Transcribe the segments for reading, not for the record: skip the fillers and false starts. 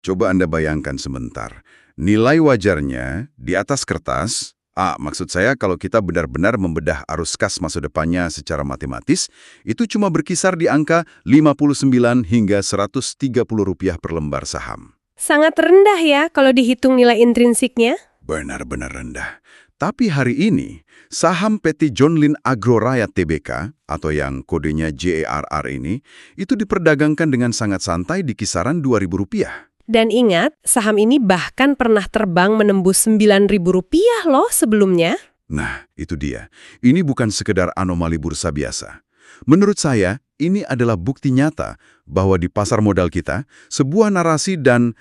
Coba Anda bayangkan sebentar. Nilai wajarnya di atas kertas, maksud saya kalau kita benar-benar membedah arus kas masa depannya secara matematis, itu cuma berkisar di angka 59 hingga 130 rupiah per lembar saham. Sangat rendah ya kalau dihitung nilai intrinsiknya. Benar-benar rendah. Tapi hari ini, saham PT John Lynn Agroraya Tbk, atau yang kodenya JERR ini, itu diperdagangkan dengan sangat santai di kisaran Rp2.000. Dan ingat, saham ini bahkan pernah terbang menembus Rp9.000 loh sebelumnya. Nah, itu dia. Ini bukan sekedar anomali bursa biasa. Menurut saya, ini adalah bukti nyata bahwa di pasar modal kita, sebuah narasi dan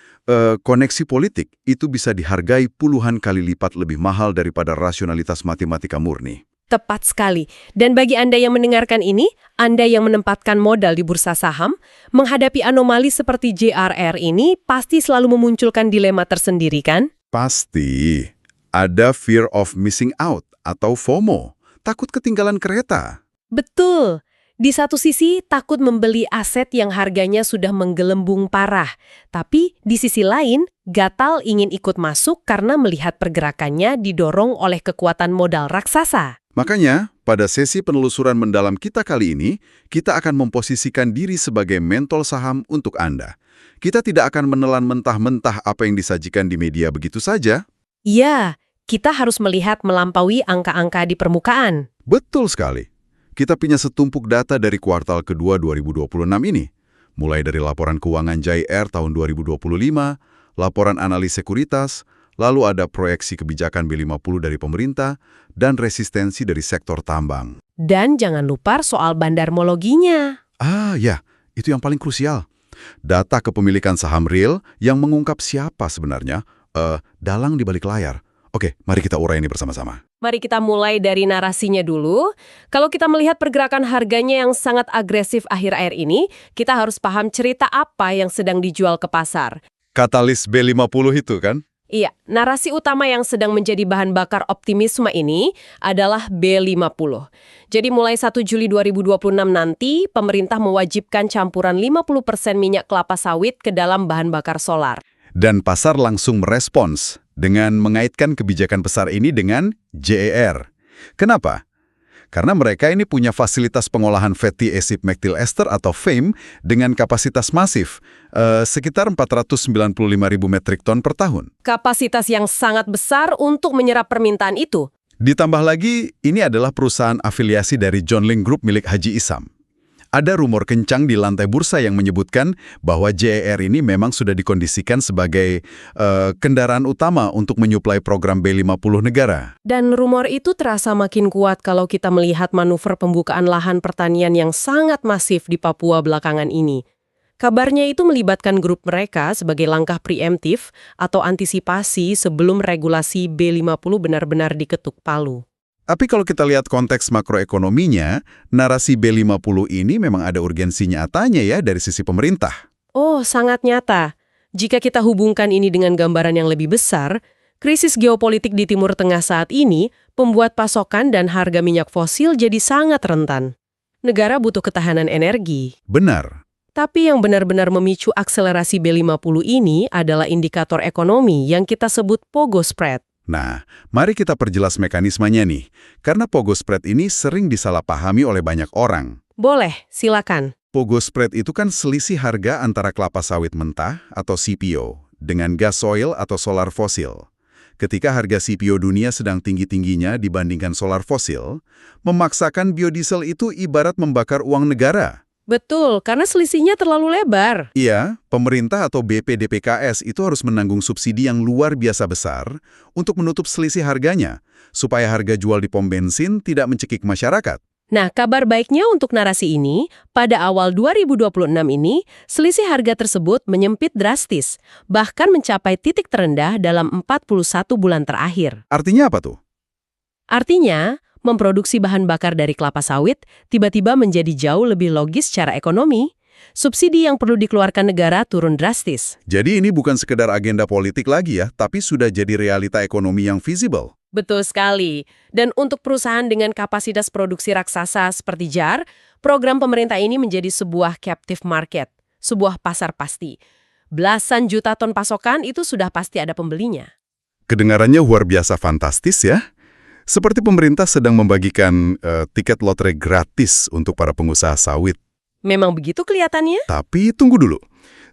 koneksi politik itu bisa dihargai puluhan kali lipat lebih mahal daripada rasionalitas matematika murni. Tepat sekali. Dan bagi Anda yang mendengarkan ini, Anda yang menempatkan modal di bursa saham, menghadapi anomali seperti JRR ini pasti selalu memunculkan dilema tersendiri kan? Pasti. Ada fear of missing out atau FOMO, takut ketinggalan kereta. Betul. Di satu sisi, takut membeli aset yang harganya sudah menggelembung parah. Tapi di sisi lain, gatal ingin ikut masuk karena melihat pergerakannya didorong oleh kekuatan modal raksasa. Makanya, pada sesi penelusuran mendalam kita kali ini, kita akan memposisikan diri sebagai mentol saham untuk Anda. Kita tidak akan menelan mentah-mentah apa yang disajikan di media begitu saja. Iya, kita harus melihat melampaui angka-angka di permukaan. Betul sekali. Kita punya setumpuk data dari kuartal kedua 2026 ini. Mulai dari laporan keuangan JIR tahun 2025, laporan analis sekuritas, lalu ada proyeksi kebijakan B50 dari pemerintah, dan resistensi dari sektor tambang. Dan jangan lupa soal bandarmologinya. Ya, itu yang paling krusial. Data kepemilikan saham real yang mengungkap siapa sebenarnya dalang di balik layar. Oke, mari kita urai ini bersama-sama. Mari kita mulai dari narasinya dulu. Kalau kita melihat pergerakan harganya yang sangat agresif akhir-akhir ini, kita harus paham cerita apa yang sedang dijual ke pasar. Katalis B50 itu kan? Iya, narasi utama yang sedang menjadi bahan bakar optimisme ini adalah B50. Jadi mulai 1 Juli 2026 nanti, pemerintah mewajibkan campuran 50% minyak kelapa sawit ke dalam bahan bakar solar. Dan pasar langsung merespons dengan mengaitkan kebijakan besar ini dengan JER. Kenapa? Karena mereka ini punya fasilitas pengolahan fatty acid methyl ester atau FAME dengan kapasitas masif, sekitar 495.000 metrik ton per tahun. Kapasitas yang sangat besar untuk menyerap permintaan itu. Ditambah lagi, ini adalah perusahaan afiliasi dari John Lynn Group milik Haji Isam. Ada rumor kencang di lantai bursa yang menyebutkan bahwa JER ini memang sudah dikondisikan sebagai kendaraan utama untuk menyuplai program B50 negara. Dan rumor itu terasa makin kuat kalau kita melihat manuver pembukaan lahan pertanian yang sangat masif di Papua belakangan ini. Kabarnya itu melibatkan grup mereka sebagai langkah preemptif atau antisipasi sebelum regulasi B50 benar-benar diketuk palu. Tapi kalau kita lihat konteks makroekonominya, narasi B50 ini memang ada urgensi nyatanya ya dari sisi pemerintah. Oh, sangat nyata. Jika kita hubungkan ini dengan gambaran yang lebih besar, krisis geopolitik di Timur Tengah saat ini membuat pasokan dan harga minyak fosil jadi sangat rentan. Negara butuh ketahanan energi. Benar. Tapi yang benar-benar memicu akselerasi B50 ini adalah indikator ekonomi yang kita sebut Pogo Spread. Nah, mari kita perjelas mekanismenya nih, karena Pogo Spread ini sering disalahpahami oleh banyak orang. Boleh, silakan. Pogo Spread itu kan selisih harga antara kelapa sawit mentah atau CPO dengan gas oil atau solar fosil. Ketika harga CPO dunia sedang tinggi-tingginya dibandingkan solar fosil, memaksakan biodiesel itu ibarat membakar uang negara. Betul, karena selisihnya terlalu lebar. Iya, pemerintah atau BPDPKS itu harus menanggung subsidi yang luar biasa besar untuk menutup selisih harganya, supaya harga jual di pom bensin tidak mencekik masyarakat. Nah, kabar baiknya untuk narasi ini, pada awal 2026 ini, selisih harga tersebut menyempit drastis, bahkan mencapai titik terendah dalam 41 bulan terakhir. Artinya apa tuh? Artinya, memproduksi bahan bakar dari kelapa sawit tiba-tiba menjadi jauh lebih logis secara ekonomi. Subsidi yang perlu dikeluarkan negara turun drastis. Jadi ini bukan sekedar agenda politik lagi ya, tapi sudah jadi realita ekonomi yang visible. Betul sekali. Dan untuk perusahaan dengan kapasitas produksi raksasa seperti JAR, program pemerintah ini menjadi sebuah captive market, sebuah pasar pasti. Belasan juta ton pasokan itu sudah pasti ada pembelinya. Kedengarannya luar biasa fantastis ya. Seperti pemerintah sedang membagikan tiket lotre gratis untuk para pengusaha sawit. Memang begitu kelihatannya? Tapi tunggu dulu.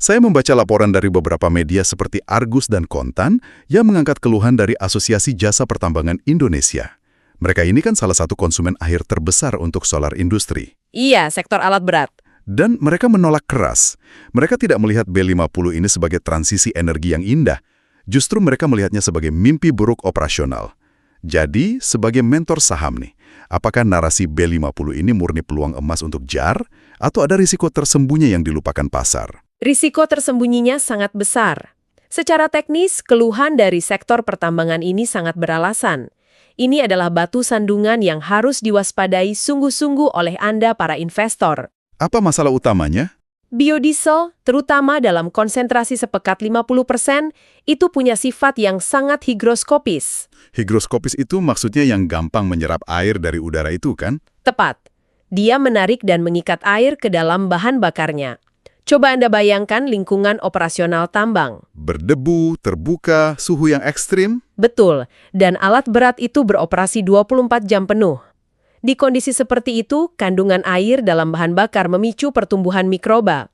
Saya membaca laporan dari beberapa media seperti Argus dan Kontan yang mengangkat keluhan dari Asosiasi Jasa Pertambangan Indonesia. Mereka ini kan salah satu konsumen akhir terbesar untuk solar industri. Iya, sektor alat berat. Dan mereka menolak keras. Mereka tidak melihat B50 ini sebagai transisi energi yang indah. Justru mereka melihatnya sebagai mimpi buruk operasional. Jadi, sebagai mentor saham nih, apakah narasi B50 ini murni peluang emas untuk JAR, atau ada risiko tersembunyi yang dilupakan pasar? Risiko tersembunyinya sangat besar. Secara teknis, keluhan dari sektor pertambangan ini sangat beralasan. Ini adalah batu sandungan yang harus diwaspadai sungguh-sungguh oleh Anda para investor. Apa masalah utamanya? Biodiesel, terutama dalam konsentrasi sepekat 50%, itu punya sifat yang sangat higroskopis. Higroskopis itu maksudnya yang gampang menyerap air dari udara itu kan? Tepat. Dia menarik dan mengikat air ke dalam bahan bakarnya. Coba Anda bayangkan lingkungan operasional tambang. Berdebu, terbuka, suhu yang ekstrim. Betul, dan alat berat itu beroperasi 24 jam penuh. Di kondisi seperti itu, kandungan air dalam bahan bakar memicu pertumbuhan mikroba.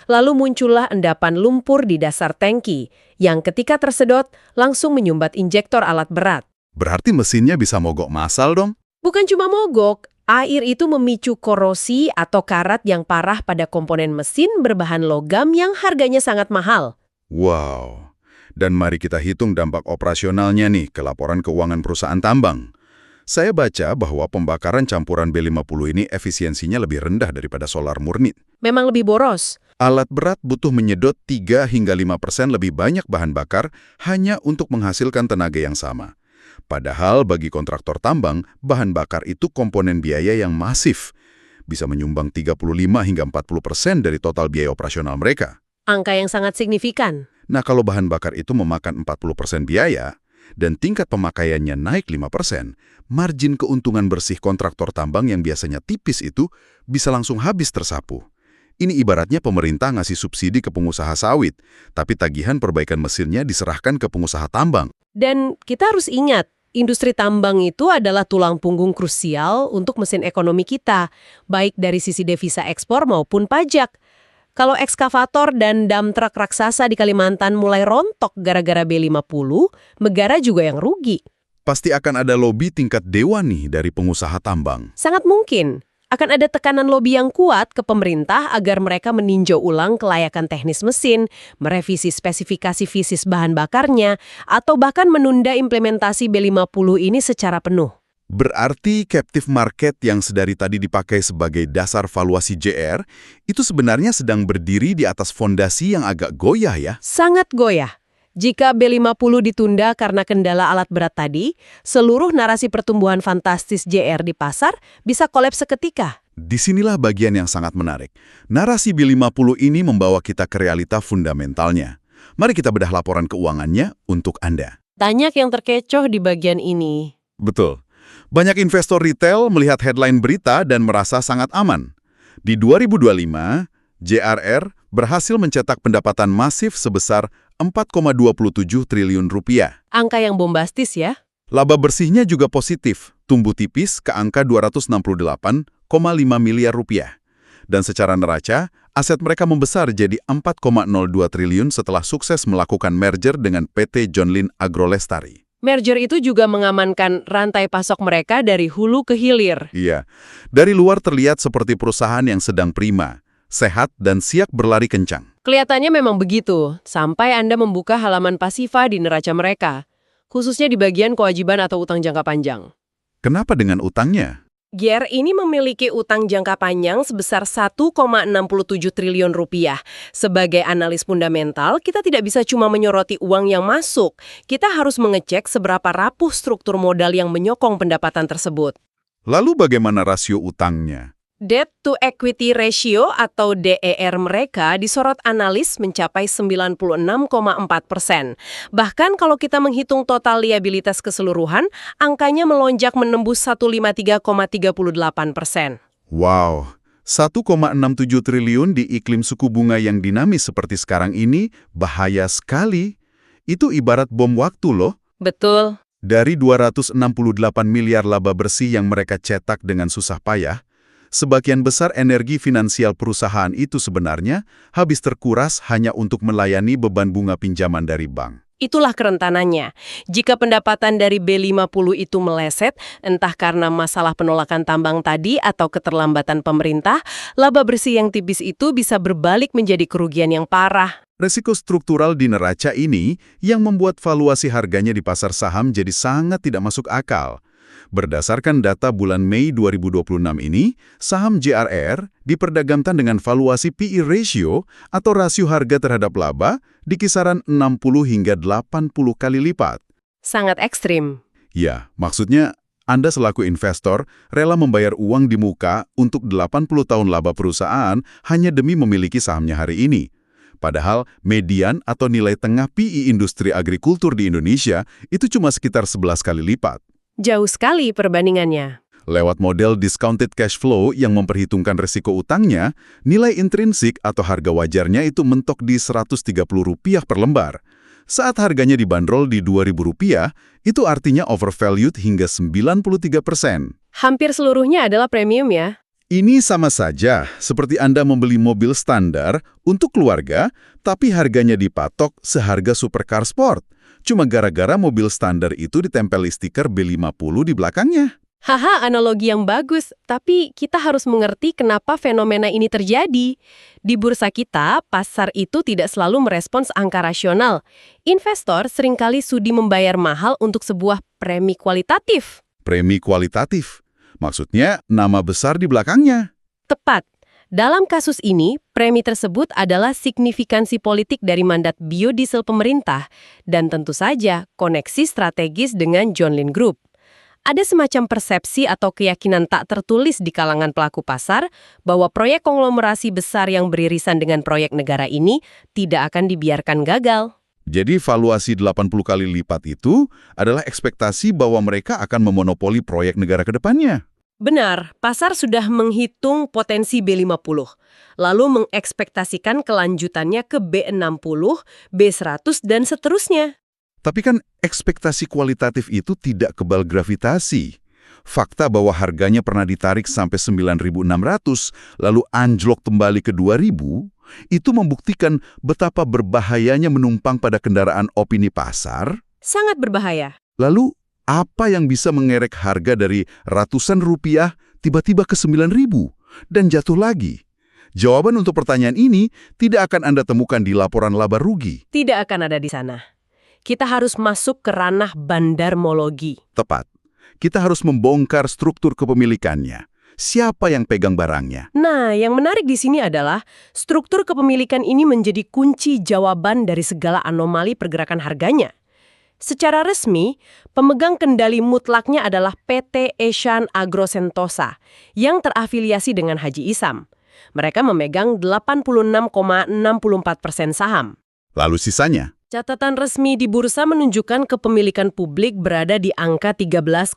Lalu muncullah endapan lumpur di dasar tangki, yang ketika tersedot langsung menyumbat injektor alat berat. Berarti mesinnya bisa mogok massal dong? Bukan cuma mogok, air itu memicu korosi atau karat yang parah pada komponen mesin berbahan logam yang harganya sangat mahal. Wow. Dan mari kita hitung dampak operasionalnya nih ke laporan keuangan perusahaan tambang. Saya baca bahwa pembakaran campuran B50 ini efisiensinya lebih rendah daripada solar murni. Memang lebih boros. Alat berat butuh menyedot 3 hingga 5% lebih banyak bahan bakar hanya untuk menghasilkan tenaga yang sama. Padahal bagi kontraktor tambang, bahan bakar itu komponen biaya yang masif. Bisa menyumbang 35 hingga 40% dari total biaya operasional mereka. Angka yang sangat signifikan. Nah, kalau bahan bakar itu memakan 40% biaya, dan tingkat pemakaiannya naik 5%, margin keuntungan bersih kontraktor tambang yang biasanya tipis itu bisa langsung habis tersapu. Ini ibaratnya pemerintah ngasih subsidi ke pengusaha sawit, tapi tagihan perbaikan mesinnya diserahkan ke pengusaha tambang. Dan kita harus ingat, industri tambang itu adalah tulang punggung krusial untuk mesin ekonomi kita, baik dari sisi devisa ekspor maupun pajak. Kalau ekskavator dan dump truck raksasa di Kalimantan mulai rontok gara-gara B50, negara juga yang rugi. Pasti akan ada lobi tingkat dewa nih dari pengusaha tambang. Sangat mungkin akan ada tekanan lobi yang kuat ke pemerintah agar mereka meninjau ulang kelayakan teknis mesin, merevisi spesifikasi fisis bahan bakarnya, atau bahkan menunda implementasi B50 ini secara penuh. Berarti captive market yang sedari tadi dipakai sebagai dasar valuasi JR, itu sebenarnya sedang berdiri di atas fondasi yang agak goyah ya? Sangat goyah. Jika B50 ditunda karena kendala alat berat tadi, seluruh narasi pertumbuhan fantastis JR di pasar bisa kolaps seketika. Disinilah bagian yang sangat menarik. Narasi B50 ini membawa kita ke realita fundamentalnya. Mari kita bedah laporan keuangannya untuk Anda. Banyak yang terkecoh di bagian ini. Betul. Banyak investor retail melihat headline berita dan merasa sangat aman. Di 2025, JRR berhasil mencetak pendapatan masif sebesar 4,27 triliun rupiah. Angka yang bombastis ya. Laba bersihnya juga positif, tumbuh tipis ke angka 268,5 miliar rupiah. Dan secara neraca, aset mereka membesar jadi 4,02 triliun setelah sukses melakukan merger dengan PT John Lynn Agrolestari. Merger itu juga mengamankan rantai pasok mereka dari hulu ke hilir. Iya, dari luar terlihat seperti perusahaan yang sedang prima, sehat dan siap berlari kencang. Kelihatannya memang begitu, sampai Anda membuka halaman pasifa di neraca mereka, khususnya di bagian kewajiban atau utang jangka panjang. Kenapa dengan utangnya? GR ini memiliki utang jangka panjang sebesar 1,67 triliun rupiah. Sebagai analis fundamental, kita tidak bisa cuma menyoroti uang yang masuk. Kita harus mengecek seberapa rapuh struktur modal yang menyokong pendapatan tersebut. Lalu bagaimana rasio utangnya? Debt to equity ratio atau DER mereka disorot analis mencapai 96,4%. Bahkan kalau kita menghitung total liabilitas keseluruhan, angkanya melonjak menembus 153,38%. Wow, 1,67 triliun di iklim suku bunga yang dinamis seperti sekarang ini bahaya sekali. Itu ibarat bom waktu loh. Betul. Dari 268 miliar laba bersih yang mereka cetak dengan susah payah, sebagian besar energi finansial perusahaan itu sebenarnya habis terkuras hanya untuk melayani beban bunga pinjaman dari bank. Itulah kerentanannya. Jika pendapatan dari B50 itu meleset, entah karena masalah penolakan tambang tadi atau keterlambatan pemerintah, laba bersih yang tipis itu bisa berbalik menjadi kerugian yang parah. Resiko struktural di neraca ini yang membuat valuasi harganya di pasar saham jadi sangat tidak masuk akal. Berdasarkan data bulan Mei 2026 ini, saham JRR diperdagangkan dengan valuasi PE ratio atau rasio harga terhadap laba di kisaran 60 hingga 80 kali lipat. Sangat ekstrim. Ya, maksudnya Anda selaku investor rela membayar uang di muka untuk 80 tahun laba perusahaan hanya demi memiliki sahamnya hari ini. Padahal median atau nilai tengah PE industri agrikultur di Indonesia itu cuma sekitar 11 kali lipat. Jauh sekali perbandingannya. Lewat model discounted cash flow yang memperhitungkan risiko utangnya, nilai intrinsik atau harga wajarnya itu mentok di Rp130 per lembar. Saat harganya dibanderol di Rp2.000, itu artinya overvalued hingga 93%. Hampir seluruhnya adalah premium ya. Ini sama saja seperti Anda membeli mobil standar untuk keluarga, tapi harganya dipatok seharga supercar sport. Cuma gara-gara mobil standar itu ditempel stiker B50 di belakangnya. Haha, analogi yang bagus. Tapi kita harus mengerti kenapa fenomena ini terjadi. Di bursa kita, pasar itu tidak selalu merespons angka rasional. Investor seringkali sudi membayar mahal untuk sebuah premi kualitatif. Premi kualitatif. Maksudnya nama besar di belakangnya. Tepat. Dalam kasus ini, premi tersebut adalah signifikansi politik dari mandat biodiesel pemerintah dan tentu saja koneksi strategis dengan Jonlin Group. Ada semacam persepsi atau keyakinan tak tertulis di kalangan pelaku pasar bahwa proyek konglomerasi besar yang beririsan dengan proyek negara ini tidak akan dibiarkan gagal. Jadi valuasi 80 kali lipat itu adalah ekspektasi bahwa mereka akan memonopoli proyek negara ke depannya. Benar, pasar sudah menghitung potensi B50, lalu mengekspektasikan kelanjutannya ke B60, B100, dan seterusnya. Tapi kan ekspektasi kualitatif itu tidak kebal gravitasi. Fakta bahwa harganya pernah ditarik sampai 9.600, lalu anjlok kembali ke 2.000, itu membuktikan betapa berbahayanya menumpang pada kendaraan opini pasar. Sangat berbahaya. Lalu, apa yang bisa mengerek harga dari ratusan rupiah tiba-tiba ke 9.000 dan jatuh lagi? Jawaban untuk pertanyaan ini tidak akan Anda temukan di laporan laba rugi. Tidak akan ada di sana. Kita harus masuk ke ranah bandarmologi. Tepat. Kita harus membongkar struktur kepemilikannya. Siapa yang pegang barangnya? Nah, yang menarik di sini adalah struktur kepemilikan ini menjadi kunci jawaban dari segala anomali pergerakan harganya. Secara resmi, pemegang kendali mutlaknya adalah PT Eshan Agro Sentosa yang terafiliasi dengan Haji Isam. Mereka memegang 86,64% saham. Lalu sisanya? Catatan resmi di bursa menunjukkan kepemilikan publik berada di angka 13,25%.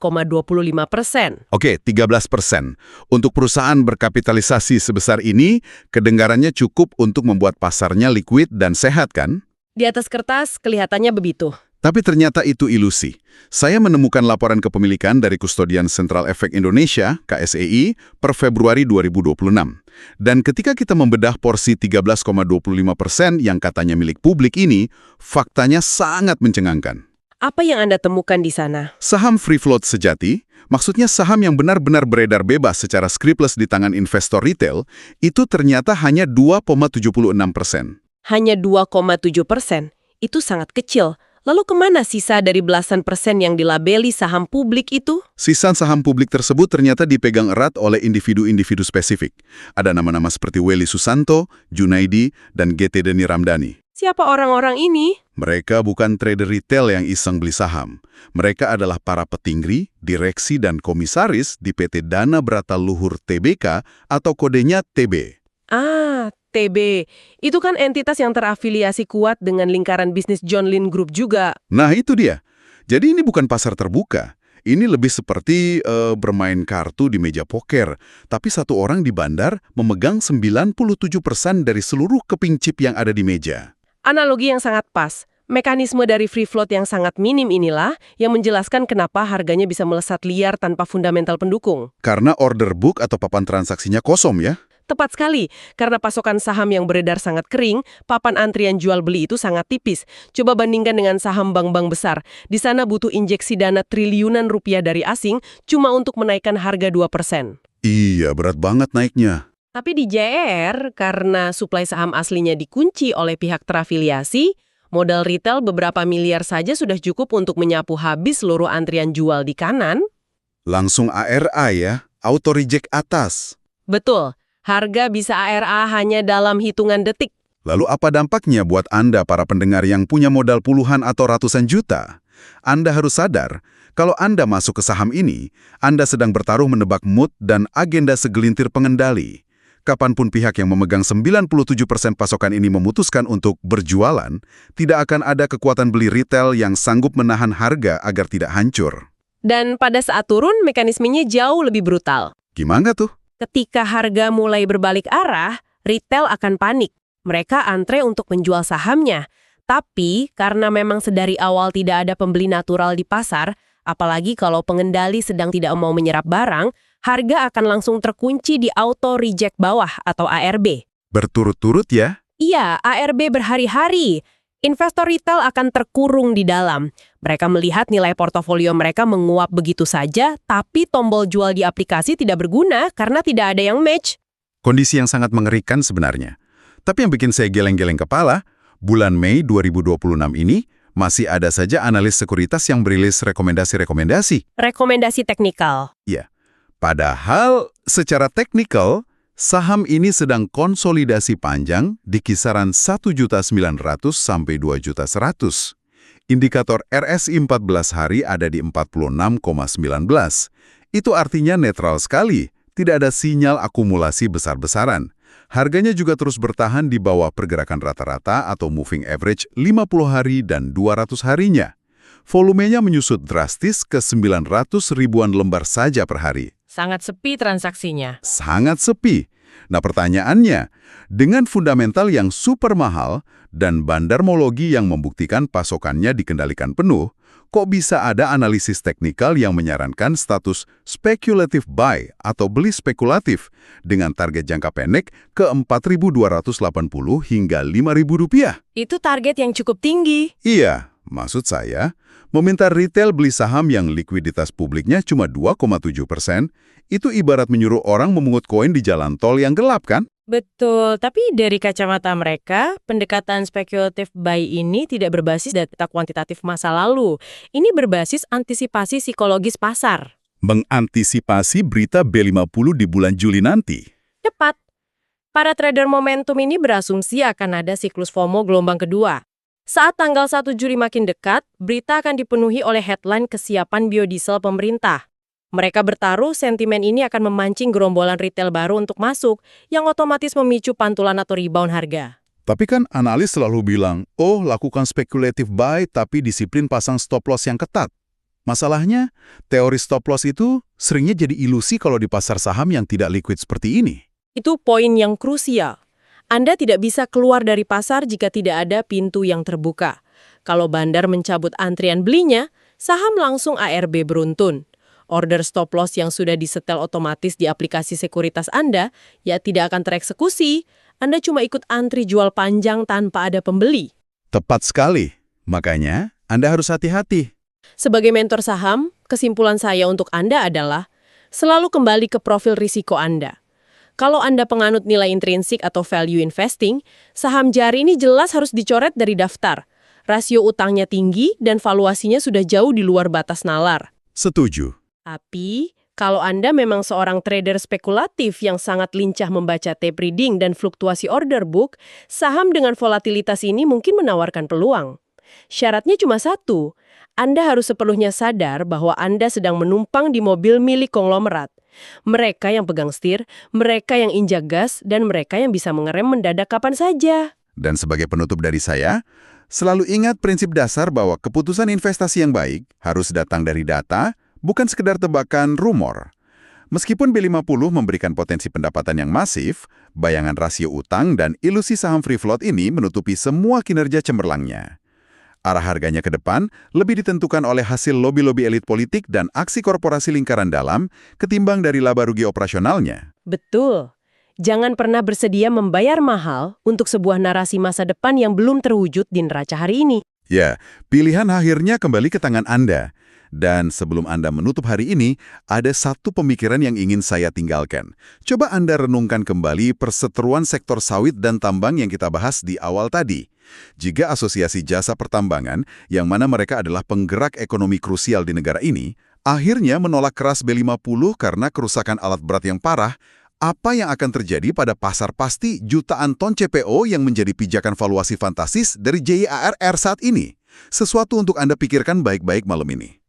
Oke, 13%. Untuk perusahaan berkapitalisasi sebesar ini, kedengarannya cukup untuk membuat pasarnya liquid dan sehat, kan? Di atas kertas kelihatannya begitu. Tapi ternyata itu ilusi. Saya menemukan laporan kepemilikan dari Kustodian Central Efek Indonesia, KSEI, per Februari 2026. Dan ketika kita membedah porsi 13,25% yang katanya milik publik ini, faktanya sangat mencengangkan. Apa yang Anda temukan di sana? Saham free float sejati, maksudnya saham yang benar-benar beredar bebas secara scriptless di tangan investor retail, itu ternyata hanya 2,76%. Hanya 2,7%. Itu sangat kecil. Lalu kemana sisa dari belasan persen yang dilabeli saham publik itu? Sisa saham publik tersebut ternyata dipegang erat oleh individu-individu spesifik. Ada nama-nama seperti Welly Susanto, Junaidi, dan GT Deni Ramdhani. Siapa orang-orang ini? Mereka bukan trader retail yang iseng beli saham. Mereka adalah para petinggi, direksi, dan komisaris di PT Dana Brata Luhur Tbk atau kodenya TB. TB. Itu kan entitas yang terafiliasi kuat dengan lingkaran bisnis Jonlin Group juga. Nah, itu dia. Jadi ini bukan pasar terbuka. Ini lebih seperti bermain kartu di meja poker, tapi satu orang di bandar memegang 97% dari seluruh keping chip yang ada di meja. Analogi yang sangat pas. Mekanisme dari free float yang sangat minim inilah yang menjelaskan kenapa harganya bisa melesat liar tanpa fundamental pendukung. Karena order book atau papan transaksinya kosong ya. Tepat sekali, karena pasokan saham yang beredar sangat kering, papan antrian jual beli itu sangat tipis. Coba bandingkan dengan saham bank-bank besar. Di sana butuh injeksi dana triliunan rupiah dari asing cuma untuk menaikkan harga 2%. Iya, berat banget naiknya. Tapi di JR, karena suplai saham aslinya dikunci oleh pihak terafiliasi, modal retail beberapa miliar saja sudah cukup untuk menyapu habis seluruh antrian jual di kanan. Langsung ARA ya, auto reject atas. Betul. Harga bisa ARA hanya dalam hitungan detik. Lalu apa dampaknya buat Anda para pendengar yang punya modal puluhan atau ratusan juta? Anda harus sadar, kalau Anda masuk ke saham ini, Anda sedang bertaruh menebak mood dan agenda segelintir pengendali. Kapanpun pihak yang memegang 97% pasokan ini memutuskan untuk berjualan, tidak akan ada kekuatan beli retail yang sanggup menahan harga agar tidak hancur. Dan pada saat turun, mekanismenya jauh lebih brutal. Gimana tuh? Ketika harga mulai berbalik arah, retail akan panik. Mereka antre untuk menjual sahamnya. Tapi, karena memang sedari awal tidak ada pembeli natural di pasar, apalagi kalau pengendali sedang tidak mau menyerap barang, harga akan langsung terkunci di auto reject bawah atau ARB. Berturut-turut ya? Iya, ARB berhari-hari. Investor retail akan terkurung di dalam. Mereka melihat nilai portofolio mereka menguap begitu saja, tapi tombol jual di aplikasi tidak berguna karena tidak ada yang match. Kondisi yang sangat mengerikan sebenarnya. Tapi yang bikin saya geleng-geleng kepala, bulan Mei 2026 ini, masih ada saja analis sekuritas yang berilis rekomendasi-rekomendasi. Rekomendasi teknikal. Ya, padahal secara teknikal, saham ini sedang konsolidasi panjang di kisaran 1.900.000 sampai 2.100.000. Indikator RSI 14 hari ada di 46,19. Itu artinya netral sekali, tidak ada sinyal akumulasi besar-besaran. Harganya juga terus bertahan di bawah pergerakan rata-rata atau moving average 50 hari dan 200 harinya. Volumenya menyusut drastis ke 900 ribuan lembar saja per hari. Sangat sepi transaksinya. Sangat sepi. Nah pertanyaannya, dengan fundamental yang super mahal dan bandarmologi yang membuktikan pasokannya dikendalikan penuh, kok bisa ada analisis teknikal yang menyarankan status speculative buy atau beli spekulatif dengan target jangka pendek ke 4.280 hingga 5.000 rupiah? Itu target yang cukup tinggi. Iya, maksud saya, meminta retail beli saham yang likuiditas publiknya cuma 2,7%, itu ibarat menyuruh orang memungut koin di jalan tol yang gelap kan? Betul, tapi dari kacamata mereka, pendekatan speculative buy ini tidak berbasis data kuantitatif masa lalu. Ini berbasis antisipasi psikologis pasar. Mengantisipasi berita B50 di bulan Juli nanti. Cepat. Para trader momentum ini berasumsi akan ada siklus FOMO gelombang kedua. Saat tanggal 1 Juli makin dekat, berita akan dipenuhi oleh headline kesiapan biodiesel pemerintah. Mereka bertaruh sentimen ini akan memancing gerombolan retail baru untuk masuk, yang otomatis memicu pantulan atau rebound harga. Tapi kan analis selalu bilang, oh lakukan speculative buy tapi disiplin pasang stop loss yang ketat. Masalahnya, teori stop loss itu seringnya jadi ilusi kalau di pasar saham yang tidak liquid seperti ini. Itu poin yang krusial. Anda tidak bisa keluar dari pasar jika tidak ada pintu yang terbuka. Kalau bandar mencabut antrian belinya, saham langsung ARB beruntun. Order stop loss yang sudah disetel otomatis di aplikasi sekuritas Anda, ya tidak akan tereksekusi. Anda cuma ikut antri jual panjang tanpa ada pembeli. Tepat sekali. Makanya, Anda harus hati-hati. Sebagai mentor saham, kesimpulan saya untuk Anda adalah selalu kembali ke profil risiko Anda. Kalau Anda penganut nilai intrinsik atau value investing, saham JAR ini jelas harus dicoret dari daftar. Rasio utangnya tinggi dan valuasinya sudah jauh di luar batas nalar. Setuju. Tapi, kalau Anda memang seorang trader spekulatif yang sangat lincah membaca tape reading dan fluktuasi order book, saham dengan volatilitas ini mungkin menawarkan peluang. Syaratnya cuma satu, Anda harus sepenuhnya sadar bahwa Anda sedang menumpang di mobil milik konglomerat. Mereka yang pegang setir, mereka yang injak gas, dan mereka yang bisa mengerem mendadak kapan saja. Dan sebagai penutup dari saya, selalu ingat prinsip dasar bahwa keputusan investasi yang baik harus datang dari data, bukan sekedar tebakan rumor. Meskipun B50 memberikan potensi pendapatan yang masif, bayangan rasio utang dan ilusi saham free float ini menutupi semua kinerja cemerlangnya. Arah harganya ke depan lebih ditentukan oleh hasil lobi-lobi elit politik dan aksi korporasi lingkaran dalam ketimbang dari laba rugi operasionalnya. Betul. Jangan pernah bersedia membayar mahal untuk sebuah narasi masa depan yang belum terwujud di neraca hari ini. Ya, pilihan akhirnya kembali ke tangan Anda. Dan sebelum Anda menutup hari ini, ada satu pemikiran yang ingin saya tinggalkan. Coba Anda renungkan kembali perseteruan sektor sawit dan tambang yang kita bahas di awal tadi. Jika Asosiasi Jasa Pertambangan, yang mana mereka adalah penggerak ekonomi krusial di negara ini, akhirnya menolak keras B50 karena kerusakan alat berat yang parah, apa yang akan terjadi pada pasar pasti jutaan ton CPO yang menjadi pijakan valuasi fantastis dari JIARR saat ini? Sesuatu untuk Anda pikirkan baik-baik malam ini.